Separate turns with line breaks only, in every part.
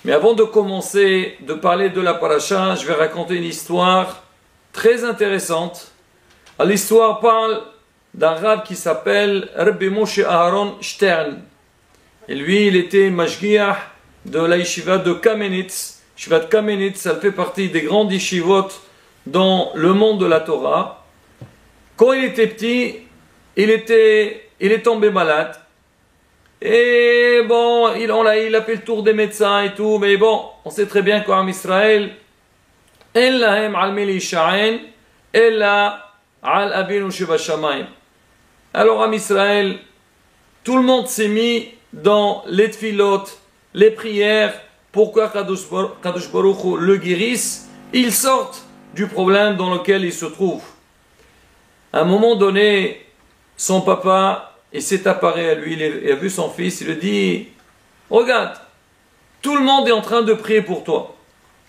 Mais avant de commencer de parler de la paracha, je vais raconter une histoire très intéressante. L'histoire parle d'un rav qui s'appelle Rabbi Moshe Aharon Stern. Et lui, il était mashgiach de la yeshiva de Kamenitz. Yeshiva de Kamenitz, ça fait partie des grandes yeshivot dans le monde de la Torah. Quand il était petit, il est tombé malade. Et bon, il a fait le tour des médecins et tout, mais bon, on sait très bien qu'en Israël, alors en Israël, tout le monde s'est mis dans les tfilot, les prières, pour que Kadosh Baruch Hu le guérisse, il sorte du problème dans lequel il se trouve. À un moment donné, son papa, il s'est apparu à lui, il a vu son fils, il lui dit, regarde, tout le monde est en train de prier pour toi.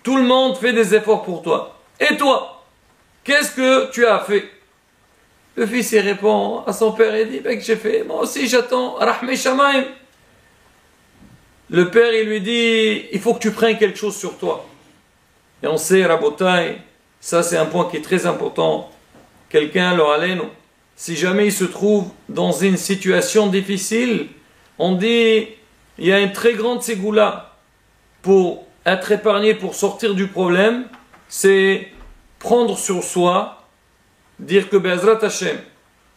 Tout le monde fait des efforts pour toi. Et toi, qu'est-ce que tu as fait? Le fils, il répond à son père, il dit, ben, que j'ai fait, moi aussi j'attends, Rahmé Shamaim. Le père, il lui dit, il faut que tu prennes quelque chose sur toi. Et on sait, Rabotai, ça c'est un point qui est très important. Quelqu'un, le haleinu, si jamais il se trouve dans une situation difficile, on dit, il y a une très grande ségoula pour être épargné, pour sortir du problème, c'est prendre sur soi, dire que Be'ezrat Hashem,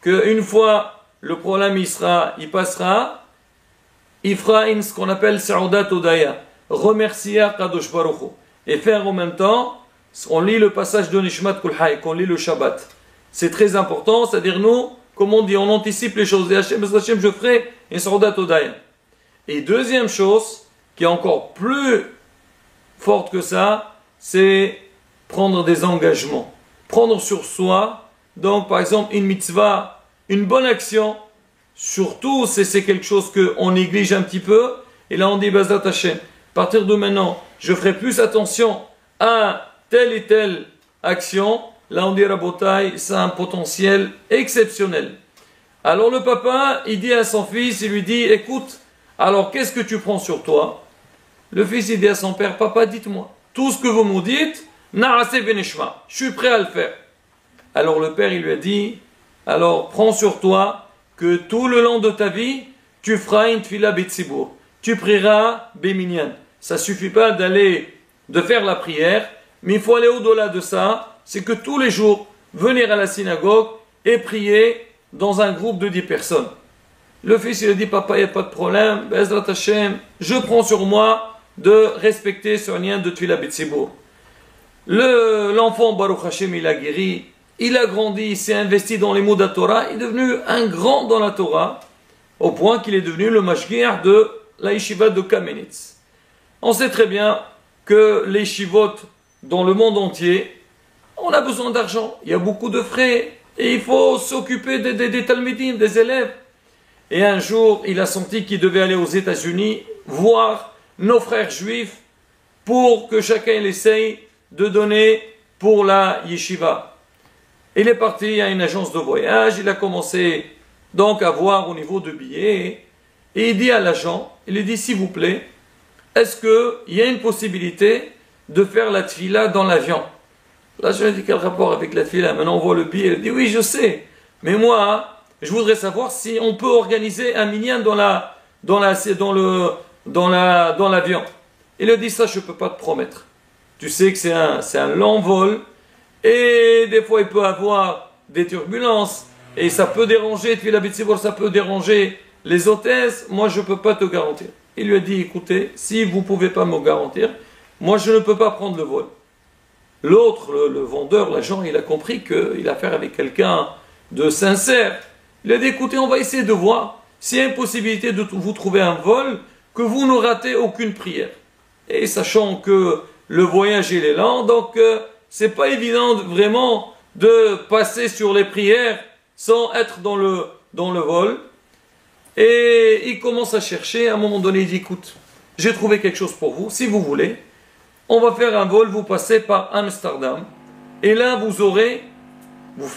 qu'une fois le problème il passera, il fera ce qu'on appelle Sa'udat Odaya, remercier Kadosh Baruch Hu, et faire en même temps, on lit le passage de Nishmat Kol Hayy, qu'on lit le Shabbat. C'est très important, c'est-à-dire nous, comme on dit, on anticipe les choses. Et Hashem, je ferai une Sa'udat Odaya. Et deuxième chose, qui est encore plus forte que ça, c'est prendre des engagements. Prendre sur soi, donc par exemple une mitzvah, une bonne action, surtout si c'est quelque chose qu'on néglige un petit peu, et là on dit Bezrat Hashem, à partir de maintenant, je ferai plus attention à telle et telle action. Là on dit Rabotai, ça a un potentiel exceptionnel. Alors le papa, il dit à son fils, il lui dit, écoute, alors qu'est-ce que tu prends sur toi? Le fils, il dit à son père, papa, dites-moi, tout ce que vous me dites, na'aseh benishma, je suis prêt à le faire. Alors le père, il lui a dit, alors prends sur toi que tout le long de ta vie, tu feras une tfila betzibur, tu prieras beminyan. Ça suffit pas de faire la prière, mais il faut aller au-delà de ça, c'est que tous les jours, venir à la synagogue et prier dans un groupe de 10 personnes. Le fils, il a dit, papa, il n'y a pas de problème, Be'ezrat Hashem, je prends sur moi de respecter ce lien de Tfila B'tzibur. L'enfant, Baruch Hashem, il a guéri, il a grandi, il s'est investi dans les mots de la Torah, il est devenu un grand dans la Torah, au point qu'il est devenu le mashgiach de la yeshiva de Kamenitz. On sait très bien que les yeshivot dans le monde entier, on a besoin d'argent, il y a beaucoup de frais, et il faut s'occuper des talmidim, des élèves. Et un jour, il a senti qu'il devait aller aux États-Unis, voir nos frères juifs, pour que chacun essaye de donner pour la yeshiva. Il est parti à une agence de voyage, il a commencé donc à voir au niveau de billets, et il dit à l'agent, il lui dit, s'il vous plaît, est-ce qu'il y a une possibilité de faire la tfila dans l'avion? L'agent dit, quel rapport avec la tfila? Maintenant on voit le billet, il dit, oui je sais, mais moi, je voudrais savoir si on peut organiser un minyan dans l'avion. Il a dit, ça je ne peux pas te promettre. Tu sais que c'est un long vol, et des fois il peut avoir des turbulences, et ça peut déranger, ça peut déranger les hôtesses, moi je ne peux pas te garantir. Il lui a dit, écoutez, si vous ne pouvez pas me garantir, moi je ne peux pas prendre le vol. L'autre, le vendeur, l'agent, il a compris qu'il a affaire avec quelqu'un de sincère. Il a dit, écoutez, on va essayer de voir s'il y a une possibilité de vous trouver un vol, que vous ne ratez aucune prière. Et sachant que le voyage il est lent, donc c'est pas évident vraiment de passer sur les prières sans être dans le vol. Et il commence à chercher, à un moment donné il dit, écoute, j'ai trouvé quelque chose pour vous, si vous voulez, on va faire un vol, vous passez par Amsterdam, et là vous ferez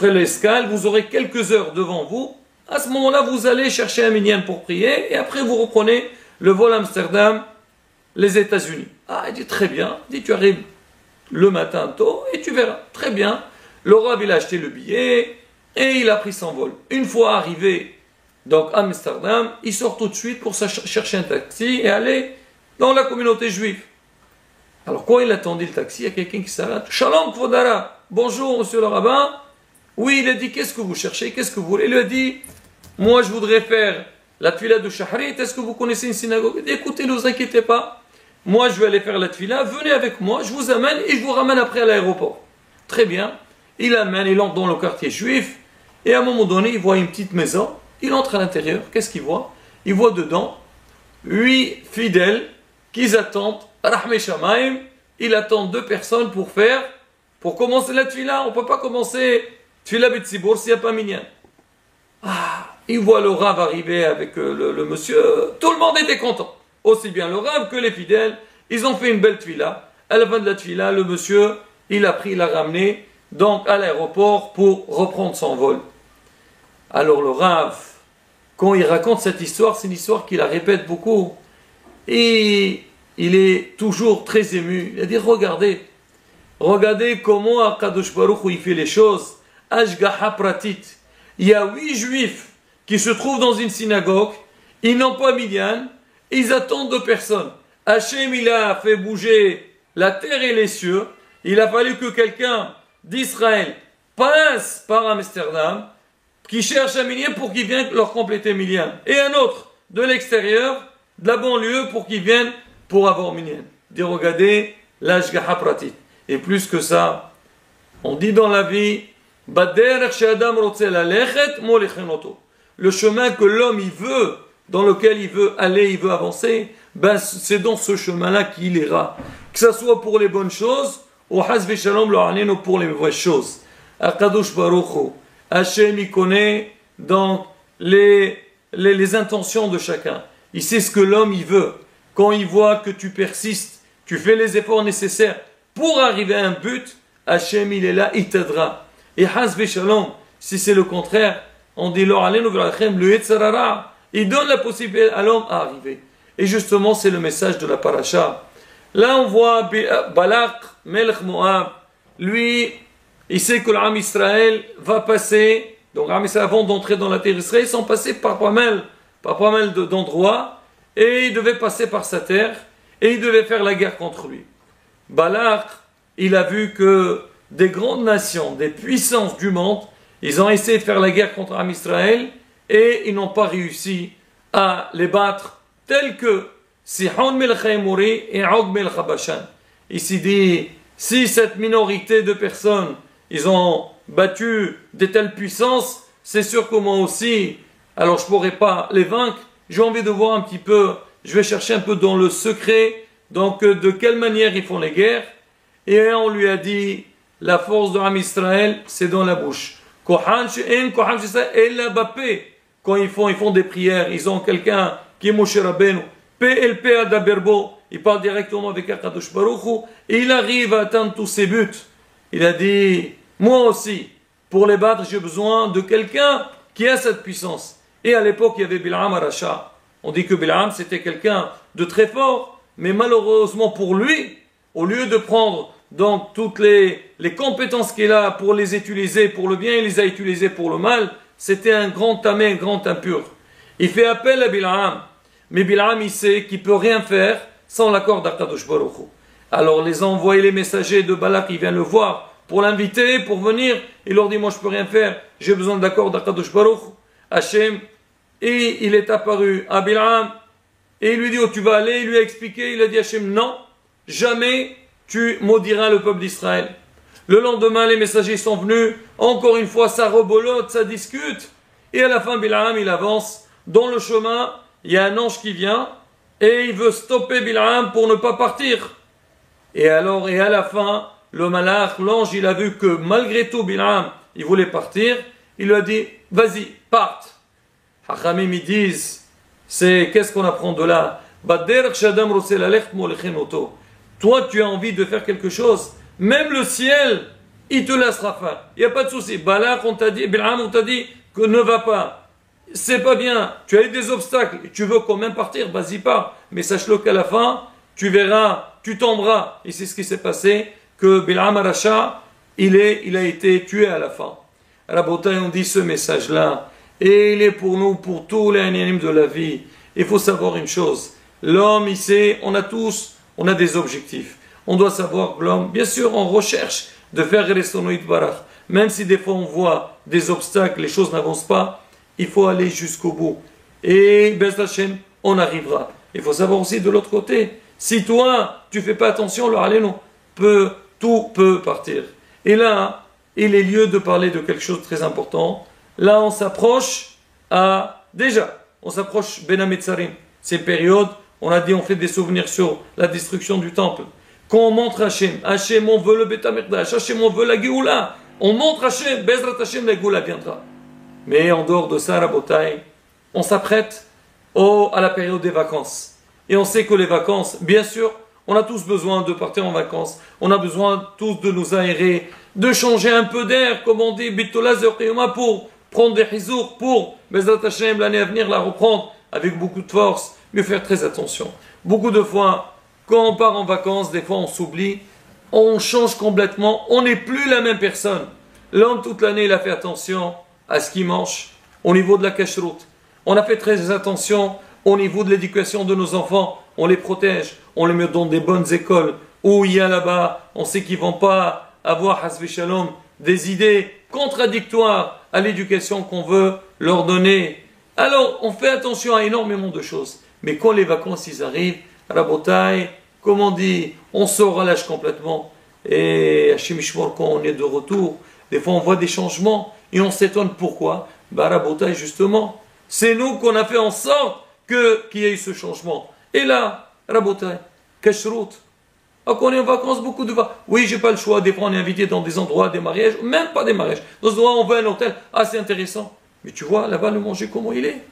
l'escale, vous aurez quelques heures devant vous, à ce moment-là vous allez chercher un minyan pour prier, et après vous reprenez le vol Amsterdam les États-Unis. Ah, il dit très bien, il dit tu arrives le matin tôt et tu verras. Très bien. Le Rav, il a acheté le billet et il a pris son vol. Une fois arrivé donc à Amsterdam, il sort tout de suite pour chercher un taxi et aller dans la communauté juive. Alors quand il attendait le taxi, il y a quelqu'un qui s'arrête. Shalom Kvodara, bonjour monsieur le rabbin. Oui, il a dit qu'est-ce que vous cherchez, qu'est-ce que vous voulez. Il lui a dit, moi je voudrais faire la tfila de Shahrit, est-ce que vous connaissez une synagogue? Il dit, écoutez, ne vous inquiétez pas. Moi, je vais aller faire la tfila, venez avec moi, je vous amène et je vous ramène après à l'aéroport. Très bien. Il amène, il entre dans le quartier juif et à un moment donné, il voit une petite maison. Il entre à l'intérieur. Qu'est-ce qu'il voit? Il voit dedans 8 fidèles qui attendent Rahmé Shamaim. Il attend 2 personnes pour commencer la tfila. On ne peut pas commencer tfila Betsibour s'il n'y a pas minyan. Ah, il voit le Rav arriver avec le monsieur. Tout le monde était content. Aussi bien le Rav que les fidèles, ils ont fait une belle tfila. À la fin de la tfila, le monsieur, il l'a ramené donc à l'aéroport pour reprendre son vol. Alors le Rav, quand il raconte cette histoire, c'est une histoire qu'il la répète beaucoup. Et il est toujours très ému. Il a dit, regardez comment Akadosh Baruch Hu il fait les choses. Ashgaha pratit. Il y a 8 juifs qui se trouvent dans une synagogue, ils n'ont pas minyan, ils attendent 2 personnes. Hachem, il a fait bouger la terre et les cieux. Il a fallu que quelqu'un d'Israël passe par Amsterdam, qui cherche un minyan pour qu'il vienne leur compléter minyan. Et un autre de l'extérieur, de la banlieue, pour qu'il vienne pour avoir minyan. Dit, regardez, l'ashgaha pratit. Et plus que ça, on dit dans la vie, le chemin que l'homme il veut, dans lequel il veut aller, il veut avancer, ben c'est dans ce chemin-là qu'il ira. Que ce soit pour les bonnes choses, ou hasbi shalom ou pour les mauvaises choses. Akadosh Baruch Hu, Hachem il connaît donc les intentions de chacun. Il sait ce que l'homme il veut. Quand il voit que tu persistes, tu fais les efforts nécessaires pour arriver à un but, Hachem il est là, il t'aidera. Et hasbi shalom, si c'est le contraire, on dit le Yetzirah, il donne la possibilité à l'homme à arriver. Et justement, c'est le message de la paracha. Là, on voit Balak, Melech Moab, lui, il sait que l'Am Israël va passer, donc l'Am Israël, avant d'entrer dans la terre d'Israël, ils sont passés par pas mal d'endroits, et il devait passer par sa terre, et il devait faire la guerre contre lui. Balak, il a vu que des grandes nations, des puissances du monde, ils ont essayé de faire la guerre contre l'Am Israël, et ils n'ont pas réussi à les battre, tels que Sihon Melech Haïmouri et Og Melech Bashan. Il s'est dit, si cette minorité de personnes, ils ont battu de telles puissances, c'est sûr que moi aussi, alors je ne pourrais pas les vaincre. J'ai envie de voir un petit peu, je vais chercher un peu dans le secret, donc de quelle manière ils font les guerres. Et on lui a dit, la force de l'Am Israël, c'est dans la bouche. Quand ils font des prières, ils ont quelqu'un qui est Moshe Rabbeinu, PLP Adaberbo, il parle directement avec Akadosh Baruch Hu, et il arrive à atteindre tous ses buts. Il a dit, moi aussi, pour les battre, j'ai besoin de quelqu'un qui a cette puissance. Et à l'époque, il y avait Bil'am Arasha. On dit que Bil'am, c'était quelqu'un de très fort, mais malheureusement pour lui, au lieu de prendre donc toutes les compétences qu'il a pour les utiliser pour le bien, il les a utilisées pour le mal. C'était un grand tamé, un grand impur. Il fait appel à Bil'am. Mais Bil'am, il sait qu'il ne peut rien faire sans l'accord d'Akadosh Baruch Hu. Alors les envoyés, les messagers de Balak, ils viennent le voir pour l'inviter, pour venir. Il leur dit, moi je ne peux rien faire, j'ai besoin de l'accord d'Akadosh Baruch Hu, Hachem. Et il est apparu à Bil'am, et il lui dit, oh tu vas aller, il lui a expliqué, il a dit Hachem, non, jamais tu maudiras le peuple d'Israël. Le lendemain, les messagers sont venus, encore une fois, ça rebolote, ça discute. Et à la fin, Bil'am, il avance dans le chemin. Il y a un ange qui vient et il veut stopper Bil'am pour ne pas partir. Et alors, et à la fin, le malach, l'ange, il a vu que malgré tout, Bil'am, il voulait partir. Il lui a dit, vas-y, parte. Hachamim, ils disent, qu'est-ce qu'on apprend de là? Toi, tu as envie de faire quelque chose. Même le ciel, il te laissera faire. Il n'y a pas de souci. Balak, on t'a dit, Bil'am, on t'a dit que ne va pas. C'est pas bien, tu as eu des obstacles, tu veux quand même partir, vas-y pas. Mais sache-le qu'à la fin, tu verras, tu tomberas. Et c'est ce qui s'est passé, que Bil'am Aracha, il a été tué à la fin. Rabotai, on dit ce message-là, et il est pour nous, pour tous les animes de la vie. Il faut savoir une chose, l'homme, il sait, on a des objectifs. On doit savoir que l'homme, bien sûr, on recherche de faire Restono Itbarach. Même si des fois on voit des obstacles, les choses n'avancent pas, il faut aller jusqu'au bout. Et Bez Hashem, on arrivera. Il faut savoir aussi de l'autre côté, si toi, tu fais pas attention, le Halénon, tout peut partir. Et là, il est lieu de parler de quelque chose de très important. Là, on s'approche on s'approche Ben Hametzarim. C'est période, on a dit, on fait des souvenirs sur la destruction du temple. Quand on montre Hachem, Hachem, on veut le Bet HaMikdash, Hachem, on veut la Géoula. On montre Hachem, Bezrat Hachem, la Géoula viendra. Mais en dehors de ça, Rabotai, on s'apprête à la période des vacances. Et on sait que les vacances, bien sûr, on a tous besoin de partir en vacances. On a besoin tous de nous aérer, de changer un peu d'air, comme on dit, pour prendre des hizour, pour Bezrat Hachem, l'année à venir, la reprendre avec beaucoup de force. Mais faire très attention. Beaucoup de fois, quand on part en vacances, des fois on s'oublie, on change complètement, on n'est plus la même personne. L'homme, toute l'année, il a fait attention à ce qu'il mange, au niveau de la cacheroute. On a fait très attention au niveau de l'éducation de nos enfants. On les protège, on les met dans des bonnes écoles, où il y a là-bas, on sait qu'ils ne vont pas avoir, hasbi shalom, des idées contradictoires à l'éducation qu'on veut leur donner. Alors, on fait attention à énormément de choses. Mais quand les vacances, ils arrivent, Rabotai, comme on dit, on se relâche complètement. Et à Shemishmor, quand on est de retour, des fois on voit des changements et on s'étonne pourquoi. Rabotai, justement, c'est nous qu'on a fait en sorte qu'il y ait eu ce changement. Et là, Rabotai, Kashrut, quand on est en vacances, beaucoup de vacances. Oui, j'ai pas le choix. Des fois, on est invité dans des endroits, des mariages, même pas des mariages. Dans ce endroit, on va à un hôtel. Ah, c'est intéressant. Mais tu vois, là-bas, le manger, comment il est?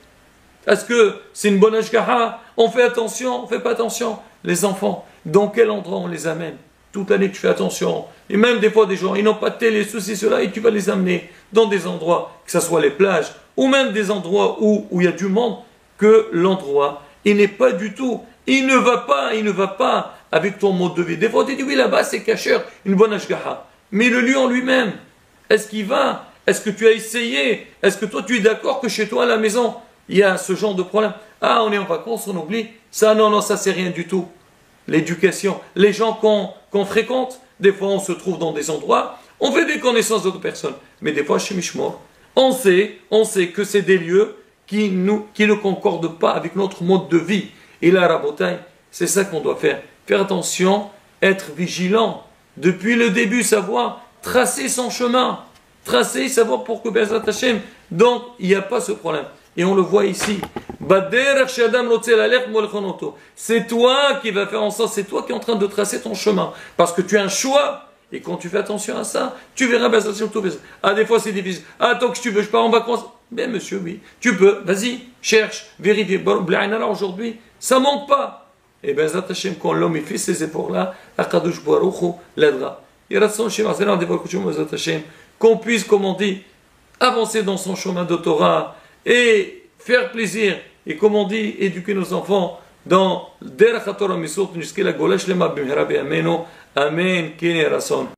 Est-ce que c'est une bonne ashgaha? On fait attention, on fait pas attention. Les enfants, dans quel endroit on les amène? Toute l'année, tu fais attention. Et même des fois, des gens, ils n'ont pas de télé, ceci, cela, et tu vas les amener dans des endroits, que ce soit les plages, ou même des endroits où il y a du monde, que l'endroit, il n'est pas du tout, il ne va pas avec ton mode de vie. Des fois, tu dis, oui, là-bas, c'est cacheur, une bonne ashgaha. Mais le lieu en lui-même, est-ce qu'il va? Est-ce que tu as essayé? Est-ce que toi, tu es d'accord que chez toi, à la maison, il y a ce genre de problème? Ah, on est en vacances, on oublie. Ça, non, ça, c'est rien du tout. L'éducation, les gens qu'on fréquente, des fois, on se trouve dans des endroits, on fait des connaissances d'autres personnes. Mais des fois, chez Mishmor, on sait que c'est des lieux qui ne concordent pas avec notre mode de vie. Et là, Rabotai, c'est ça qu'on doit faire. Faire attention, être vigilant. Depuis le début, savoir tracer son chemin. Tracer, savoir pour que Bezrat Hashem. Donc, il n'y a pas ce problème. Et on le voit ici. C'est toi qui vas faire en sorte, c'est toi qui es en train de tracer ton chemin. Parce que tu as un choix. Et quand tu fais attention à ça, tu verras Bezrat Hashem. Ah, des fois c'est difficile. Ah, tant que tu veux, je pars en vacances. Ben monsieur, oui. Tu peux, vas-y, cherche, vérifie. Aujourd'hui, ça ne manque pas. Et Bezrat Hashem, quand l'homme fait ces efforts-là, Akadosh Baruch Hu l'aidera. Il reste son chemin, c'est l'un des Bezrat Hashem, qu'on puisse, comme on dit, avancer dans son chemin de Torah et faire plaisir. Et comme on dit, éduquer nos enfants dans Derech HaTorah Misot, jusqu'à la Gola Shlema B'mihra B'Ameno. Amen. Kine Rasson.